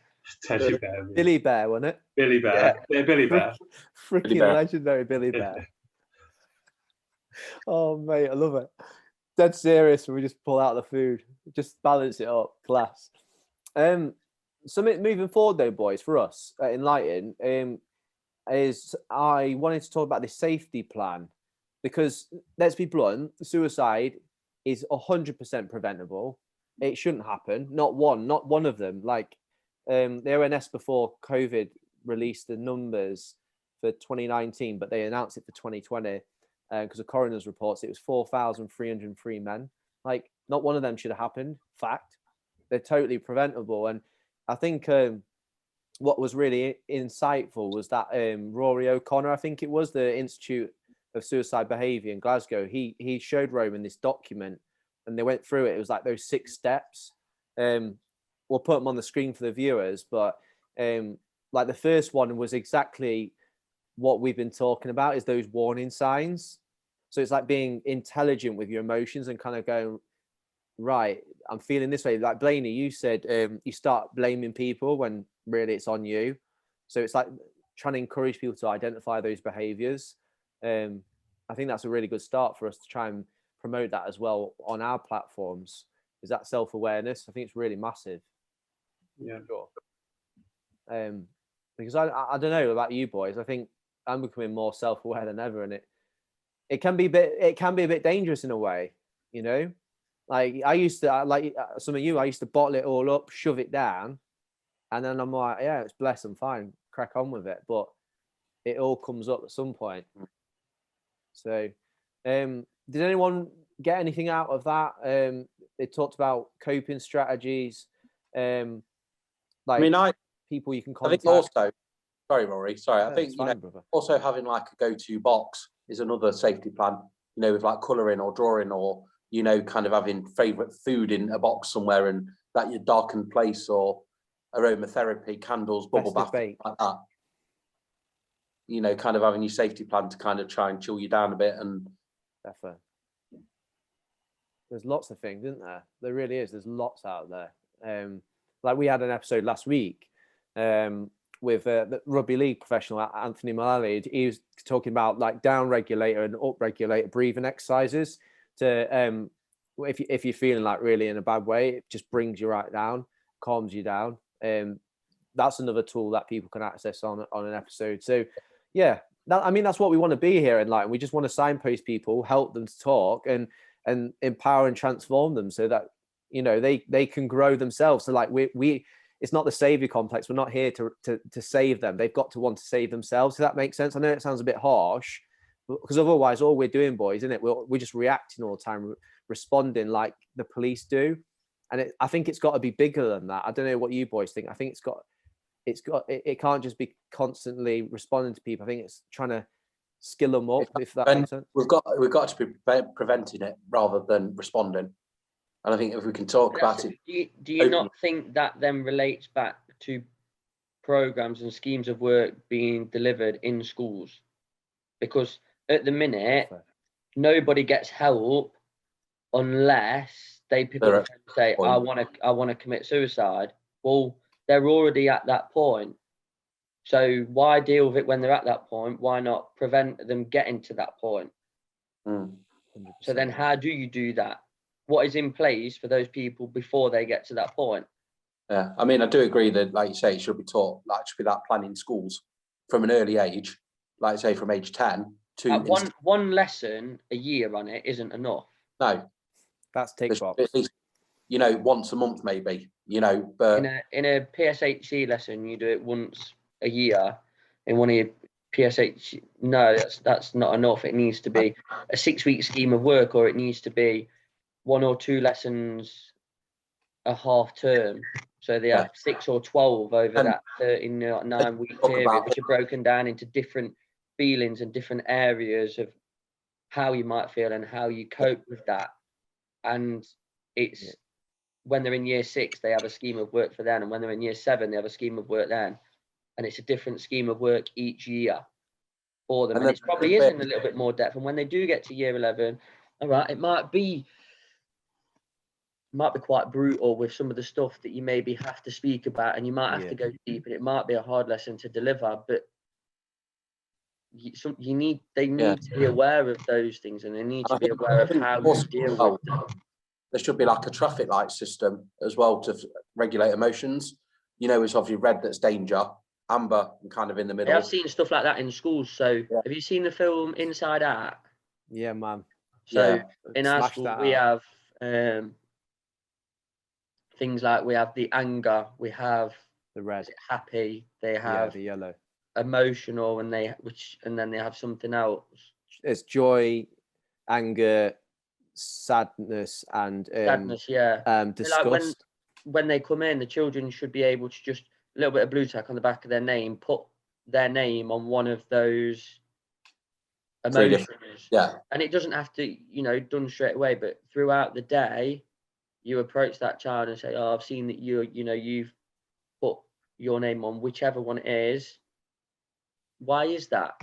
Teddy bear meat. Billy Bear, wasn't it? Billy Bear. Yeah, Billy Bear. Freaking legendary Billy Bear. Oh, mate, I love it. Dead serious when we just pull out the food. Just balance it up. Class. Something moving forward though, boys, for us at Enlighten, is I wanted to talk about the safety plan because let's be blunt, suicide is 100% preventable. It shouldn't happen. Not one of them. Like the ONS before COVID released the numbers for 2019, but they announced it for 2020 because of coroner's reports. It was 4,303 men. Like not one of them should have happened. Fact, they're totally preventable. And I think what was really insightful was that Rory O'Connor, I think it was, the Institute of Suicide Behaviour in Glasgow, he showed Roman this document and they went through it. It was like those 6 steps. We'll put them on the screen for the viewers, but like the first one was exactly what we've been talking about, is those warning signs. So it's like being intelligent with your emotions and kind of going, right, I'm feeling this way. Like Blaine, you said you start blaming people when really it's on you. So it's like trying to encourage people to identify those behaviors. I think that's a really good start for us to try and promote that as well on our platforms. Is that self-awareness? I think it's really massive. Yeah, sure. Because I don't know about you boys. I think I'm becoming more self-aware than ever, and it can be a bit dangerous in a way, you know. Like I used to, like some of you, I used to bottle it all up, shove it down, and then I'm like, yeah, it's blessed, I'm fine, crack on with it. But it all comes up at some point. So, did anyone get anything out of that? They talked about coping strategies, like I mean, people you can I think contact. also, sorry, Rory, sorry, I think, fine, brother. also having like a go-to box is another safety plan, with like colouring or drawing, or, kind of having favourite food in a box somewhere, and that your darkened place, or aromatherapy, candles, bubble bath, like that. Kind of having your safety plan to kind of try and chill you down a bit. And definitely, there's lots of things, isn't there? There really is. There's lots out there. Like we had an episode last week with the rugby league professional Anthony Mullally. He was talking about like down regulator and up regulator breathing exercises to if you're feeling like really in a bad way, it just brings you right down, calms you down. That's another tool that people can access on an episode. So yeah, that's what we want to be here in Enlighten. We just want to signpost people, help them to talk, and empower and transform them so that they can grow themselves. So like we it's not the savior complex. We're not here to save them. They've got to want to save themselves. Does that make sense? I know it sounds a bit harsh, because otherwise all we're doing, boys, isn't it? We're just reacting all the time, responding like the police do. And I think it's got to be bigger than that. I don't know what you boys think. I think it can't just be constantly responding to people. I think it's trying to skill them up, if that makes sense. We've got to be preventing it rather than responding. And I think if we can talk about it. Do you not think that then relates back to programs and schemes of work being delivered in schools? Because at the minute, nobody gets help unless they pick up and say, I want to commit suicide. Well, they're already at that point. So why deal with it when they're at that point? Why not prevent them getting to that point? So then how do you do that? What is in place for those people before they get to that point? Yeah, I mean, I do agree that, like you say, it should be taught, like, should be that plan in schools from an early age, like say from age 10 to one lesson a year on it isn't enough. No, that's tick box. At least, once a month maybe, but in a PSHE lesson, you do it once a year. In one of your PSH, no, that's not enough. It needs to be a 6-week scheme of work, or it needs to be 1 or 2 lessons a half term. So they have 6 or 12 over that 39-week period, which are broken down into different feelings and different areas of how you might feel and how you cope with that. And it's when they're in year 6, they have a scheme of work for them, and when they're in year 7, they have a scheme of work then, and it's a different scheme of work each year for them. And it probably is in a little bit more depth. And when they do get to year 11, all right, it might be quite brutal with some of the stuff that you maybe have to speak about, and you might have to go deep, and it might be a hard lesson to deliver, but they need to be aware of those things, and they need to be aware of how you deal with them. There should be like a traffic light system as well to regulate emotions. It's obviously red that's danger, amber and kind of in the middle. I've seen stuff like that in schools. So have you seen the film Inside Out? Yeah, man. So in our school we have things like, we have the anger, we have the red, happy, they have the yellow, emotional, and then they have something else. It's joy, anger, sadness, and disgust. Like when they come in, the children should be able to just a little bit of blue tack on the back of their name, put their name on one of those emotions. And it doesn't have to, done straight away, but throughout the day, you approach that child and say, I've seen that you've put your name on whichever one it is. Why is that?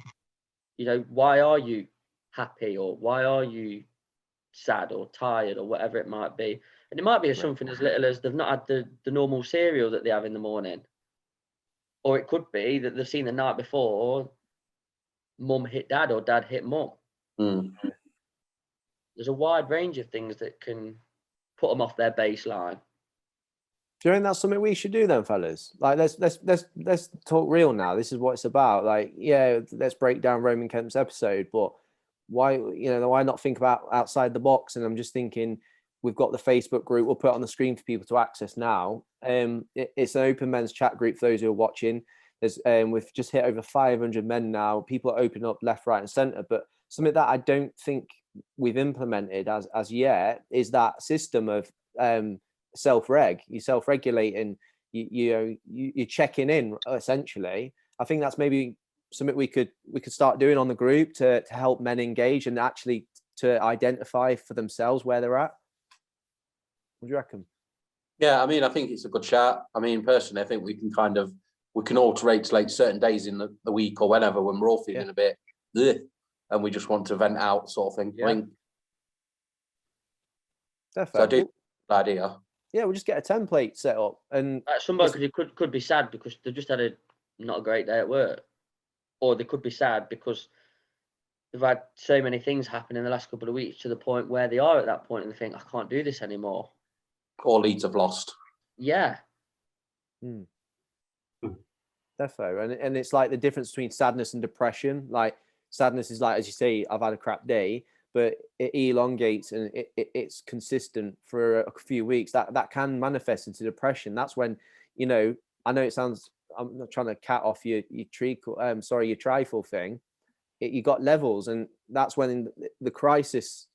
Why are you happy, or why are you sad or tired, or whatever it might be? And it might be something as little as they've not had the normal cereal that they have in the morning, or it could be that they've seen the night before mum hit dad or dad hit mum. There's a wide range of things that can put them off their baseline. Do you think that's something we should do then, fellas? Like, let's talk real now. This is what it's about. Like, let's break down Roman Kemp's episode, but why not think about outside the box? And I'm just thinking, we've got the Facebook group. We'll put it on the screen for people to access now. It's an open men's chat group for those who are watching. There's we've just hit over 500 men now. People are opening up left, right, and centre. But something that I don't think we've implemented as yet is that system of self-reg. You self-regulate and you're checking in essentially. I think that's maybe something we could start doing on the group to help men engage and actually to identify for themselves where they're at. What do you reckon? Yeah, I mean, I think it's a good shout. I mean, personally, I think we can alterate to like certain days in the week or whenever when we're all feeling a bit ugh, and we just want to vent out, sort of thing. Yeah. I think, Definitely. so I do idea. Yeah, we'll just get a template set up, and somebody could be sad because they just had not a great day at work, or they could be sad because they've had so many things happen in the last couple of weeks to the point where they are at that point and they think, I can't do this anymore. Or Leeds have lost. Yeah. Defo. And it's like the difference between sadness and depression. Like sadness is like, as you say, I've had a crap day, but it elongates and it's consistent for a few weeks. That can manifest into depression. That's when, I know it sounds, I'm not trying to cat off your treacle, your trifle thing. You got levels, and that's when the crisis,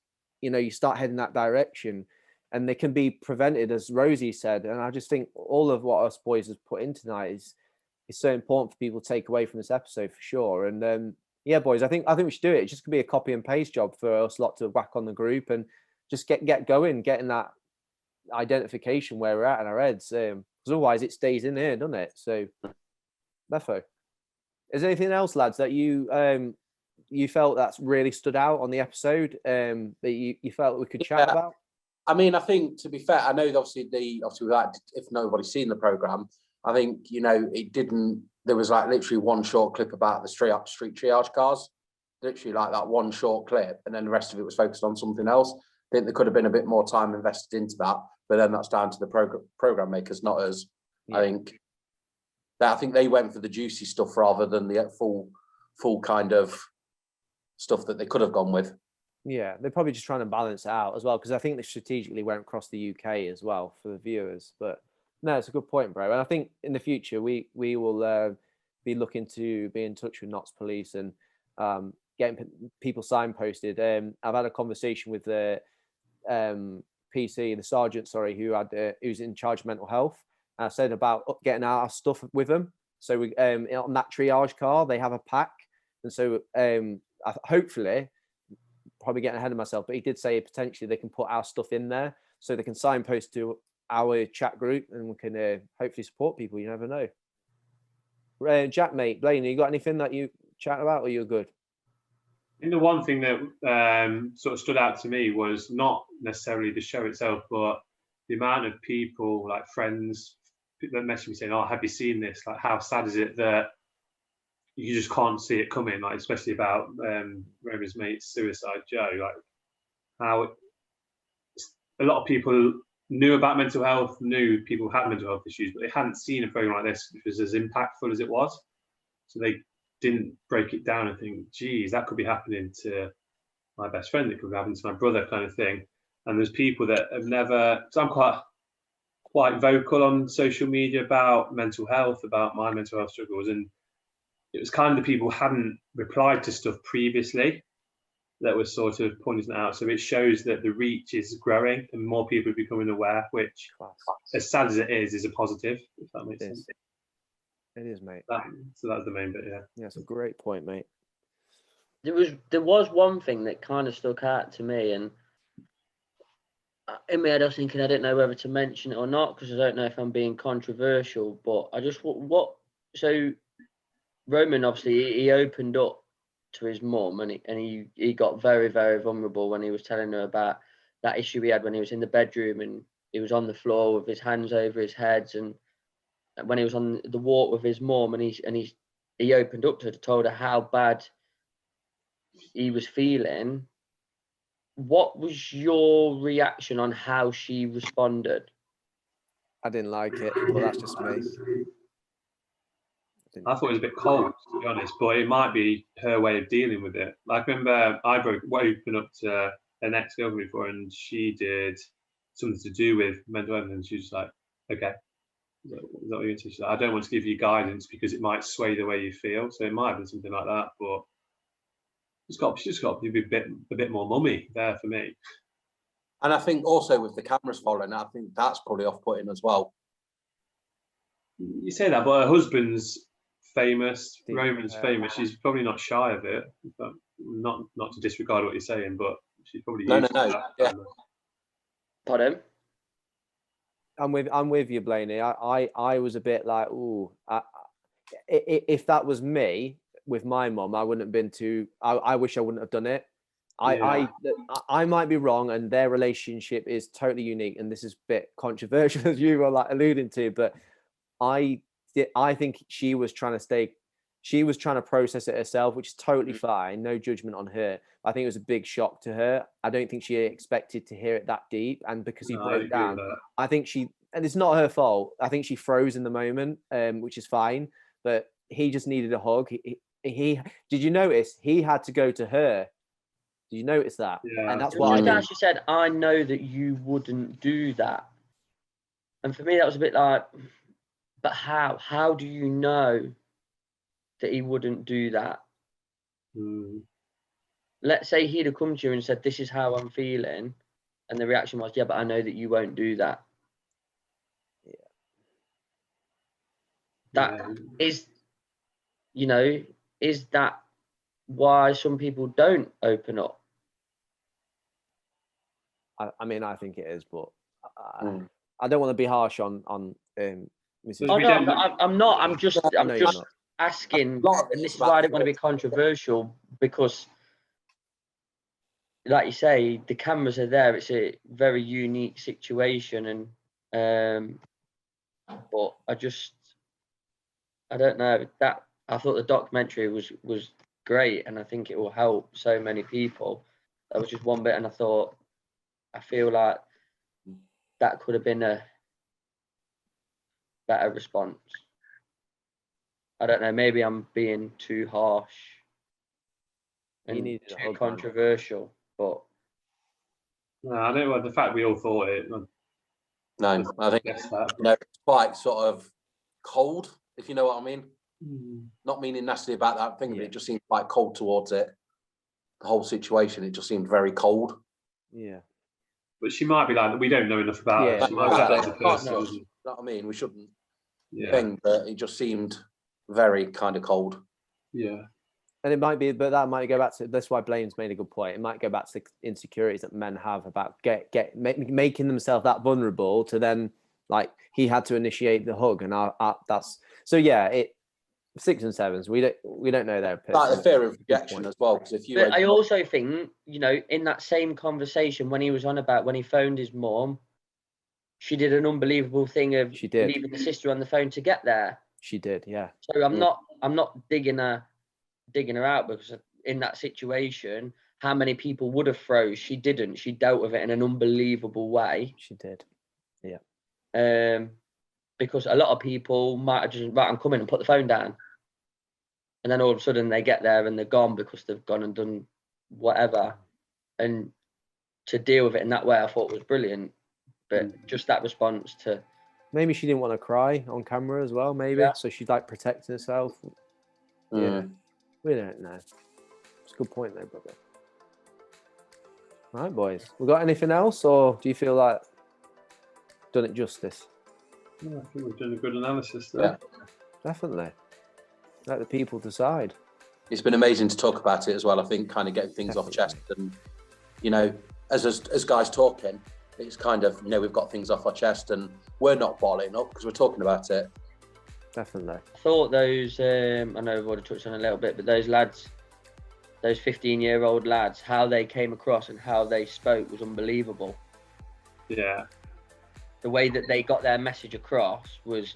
you start heading that direction. And they can be prevented, as Rosie said. And I just think all of what us boys has put in tonight is so important for people to take away from this episode for sure. And yeah, boys, I think we should do it. It's just gonna be a copy and paste job for us lot to whack on the group and just get going, getting that identification where we're at in our heads. Because otherwise it stays in here, doesn't it? So, defo. Is there anything else, lads, that you felt that's really stood out on the episode that you felt we could chat about? I mean, I think, to be fair, I know obviously that if nobody's seen the programme, I think, it didn't, there was like literally one short clip about the street triage cars, literally like that one short clip, and then the rest of it was focused on something else. I think there could have been a bit more time invested into that, but then that's down to the programme makers, not us. Yeah. I think they went for the juicy stuff rather than the full kind of stuff that they could have gone with. Yeah, they're probably just trying to balance it out as well, because I think they strategically went across the UK as well for the viewers. But no, it's a good point, bro. And I think in the future we will be looking to be in touch with Notts Police and getting people signposted. I've had a conversation with the PC, the sergeant, who's in charge of mental health. I said about getting our stuff with them. So we on that triage car, they have a pack, and so hopefully. Probably getting ahead of myself, but he did say potentially they can put our stuff in there so they can signpost to our chat group and we can hopefully support people. You never know. Jack, mate, Blaine, you got anything that you chat about, or you're good? I think the one thing that sort of stood out to me was not necessarily the show itself, but the amount of people, like friends, that messaged me saying, "Oh, have you seen this? Like, how sad is it that you just can't see it coming?" Like, especially about Roman's mate's suicide, Joe. Like, how a lot of people knew about mental health, knew people had mental health issues, but they hadn't seen a program like this which was as impactful as it was. So they didn't break it down and think, geez, that could be happening to my best friend, it could be happening to my brother, kind of thing. And there's people that have never, so I'm quite vocal on social media about mental health, about my mental health struggles, and it was kind of the people who hadn't replied to stuff previously that was sort of pointing it out. So it shows that the reach is growing and more people are becoming aware, which, as sad as it is a positive, if that makes sense. It is, mate. So that's the main bit, yeah. Yeah, it's a great point, mate. There was one thing that kind of stuck out to me, and in my head I was thinking I didn't know whether to mention it or not because I don't know if I'm being controversial, but I just so Roman, obviously he opened up to his mum and he got very, very vulnerable when he was telling her about that issue he had when he was in the bedroom and he was on the floor with his hands over his head, and when he was on the walk with his mum and he opened up to her, told her how bad he was feeling. What was your reaction on how she responded? I didn't like it, but that's just me. I thought it was a bit cold, to be honest, but it might be her way of dealing with it. Like, I remember I opened up to an ex-girlfriend before, and she did something to do with mental health, and she was like, okay, is that what you're into? She's like, I don't want to give you guidance because it might sway the way you feel. So it might have been something like that, but she's got to be a bit more mummy there for me. And I think also with the cameras following, I think that's probably off-putting as well. You say that, but her husband's famous, Steve, Roman's famous. She's probably not shy of it. But not to disregard what you're saying, but she's probably used to that. Yeah. Pardon? I'm with you, Blaine. I was a bit like, ooh, if that was me with my mum, I wouldn't have been too. I wish I wouldn't have done it. I might be wrong, and their relationship is totally unique, and this is a bit controversial as you were like alluding to, but I think she was trying to process it herself, which is totally fine, no judgment on her. I think it was a big shock to her. I don't think she expected to hear it that deep, and because he broke down, I think and it's not her fault. I think she froze in the moment, which is fine, but he just needed a hug. He did you notice he had to go to her? Did you notice that? Yeah. And that's what I mean. Actually said, I know that you wouldn't do that. And for me, that was a bit like, but how? How do you know that he wouldn't do that? Let's say he'd have come to you and said, this is how I'm feeling. And the reaction was, yeah, but I know that you won't do that. Yeah. That is, is that why some people don't open up? I mean, I think it is, but I don't want to be harsh on Mrs. Oh, no, I'm not. I'm just asking, and this is why I didn't want to be controversial, because, like you say, the cameras are there. It's a very unique situation, and but I don't know that. I thought the documentary was great, and I think it will help so many people. That was just one bit, and I feel like that could have been a better response. I don't know, maybe I'm being too harsh and too controversial, but no, I don't know the fact we all thought it. No, I think it's quite sort of cold, if you know what I mean. Not meaning nasty about that thing, but it just seemed quite cold towards it. The whole situation, it just seemed very cold. Yeah. But she might be like, we don't know enough about her. She might be that as a person. You know what I mean? We shouldn't think, but it just seemed very kind of cold. Yeah. And it might be, but that might go back to, that's why Blaine's made a good point. It might go back to the insecurities that men have about making themselves that vulnerable to then, like, he had to initiate the hug, and that's, so yeah, 6 and 7s, we don't know their like the fear of rejection as well, because if you but I also think, in that same conversation when he was on about when he phoned his mum, she did an unbelievable thing of leaving the sister on the phone to get there. She did, yeah. So I'm not digging her out, because in that situation, how many people would have froze? She didn't. She dealt with it in an unbelievable way. She did, yeah. Because a lot of people might have just, right, I'm coming, and put the phone down. And then all of a sudden they get there and they're gone because they've gone and done whatever. And to deal with it in that way, I thought was brilliant. But just that response to... Maybe she didn't want to cry on camera as well, maybe. Yeah. So she's like protecting herself. Yeah. We don't know. It's a good point there, brother. All right, boys. We got anything else, or do you feel like done it justice? Yeah, I think we've done a good analysis there. Yeah, definitely. Let the people decide. It's been amazing to talk about it as well. I think kind of getting things off chest, and as guys talking, it's kind of we've got things off our chest, and we're not bottling up because we're talking about it. Definitely. I thought those. I know we've already touched on a little bit, but those lads, those 15-year-old lads, how they came across and how they spoke was unbelievable. Yeah. The way that they got their message across was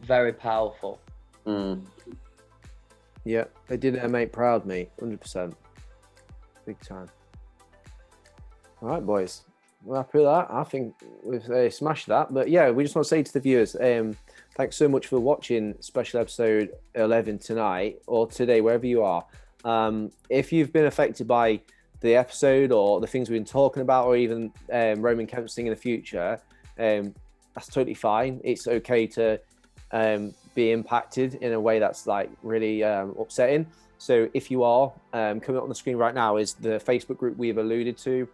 very powerful. Yeah, they did their mate proud, mate, 100%. Big time. All right, boys. We're happy with that. I think we've smashed that. But yeah, we just want to say to the viewers, thanks so much for watching special episode 11 tonight or today, wherever you are. If you've been affected by the episode or the things we've been talking about, or even Roman Kemp's thing in the future, that's totally fine. It's okay to be impacted in a way that's like really upsetting. So if you are, coming up on the screen right now is the Facebook group we've alluded to.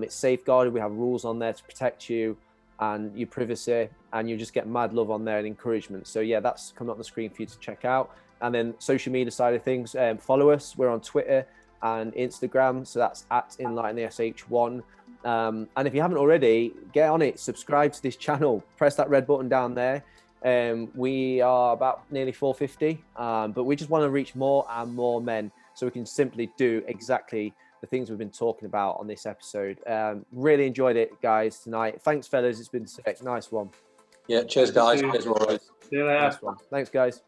It's safeguarded. We have rules on there to protect you and your privacy, and you just get mad love on there and encouragement. So yeah, that's coming up on the screen for you to check out. And then social media side of things, follow us. We're on Twitter and Instagram. So that's at ENLIGHTEN and if you haven't already, get on it, subscribe to this channel, press that red button down there. We are about nearly 450, but we just want to reach more and more men so we can simply do exactly the things we've been talking about on this episode. Really enjoyed it, guys, tonight. Thanks, fellas. It's been sick. Nice one. Yeah, cheers, guys. Cheers, Rory. See you later. Nice one. Thanks, guys.